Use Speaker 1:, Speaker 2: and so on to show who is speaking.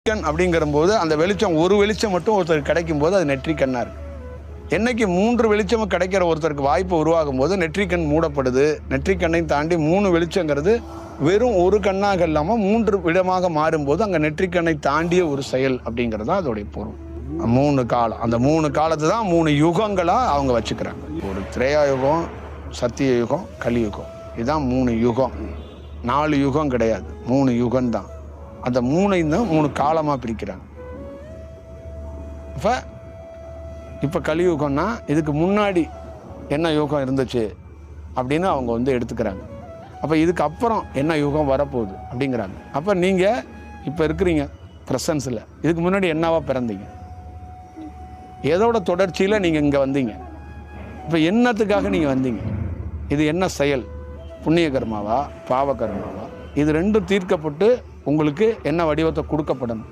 Speaker 1: கண் அப்படிங்கிறபோது அந்த வெளிச்சம் ஒரு வெளிச்சம் மட்டும் ஒருத்தருக்கு கிடைக்கும் போது அது நெற்றிக்கண்ணா இருக்கு. என்னைக்கு 3 வெளிச்சமும் கிடைக்கிற ஒருத்தருக்கு வாய்ப்பு உருவாகும் போது நெற்றிக்கண் மூடப்படுது. நெற்றிக்கண்ணை தாண்டி 3 வெளிச்சங்கிறது வெறும் ஒரு கண்ணாக இல்லாம 3 விதமாக மாறும்போது அங்க நெற்றிக்கண்ணை தாண்டிய ஒரு செயல் அப்படிங்கிறது தான் அதோடைய பொருள். 3 காலம், அந்த 3 காலத்தை தான் 3 யுகங்களா அவங்க வச்சுக்கிறாங்க. ஒரு திரேயா யுகம், சத்திய யுகம், கலியுகம், இதுதான் 3 யுகம். 4 யுகம் கிடையாது, 3 யுகம் தான். அந்த 3ஐயும் தான் 3 காலமா பிரிக்கிறாங்க. இப்ப கலியுகம்னா இதுக்கு முன்னாடி என்ன யுகம் இருந்துச்சு அப்படின்னு அவங்க எடுத்துக்கிறாங்க. அப்ப இதுக்கு அப்புறம் என்ன யுகம் வரப்போகுது அப்படிங்கிறாங்க. அப்ப நீங்க இப்ப இருக்கிறீங்க பிரசன்ஸ்ல, இதுக்கு முன்னாடி என்னவா பிறந்தீங்க, எதோட தொடர்ச்சியில நீங்க இங்க வந்தீங்க, இப்ப என்னத்துக்காக நீங்க வந்தீங்க, இது என்ன செயல், புண்ணிய கர்மாவா பாவ கர்மாவா, இது ரெண்டும் தீர்க்கப்பட்டு உங்களுக்கு என்ன வடிவத்தை கொடுக்கப்படணும்.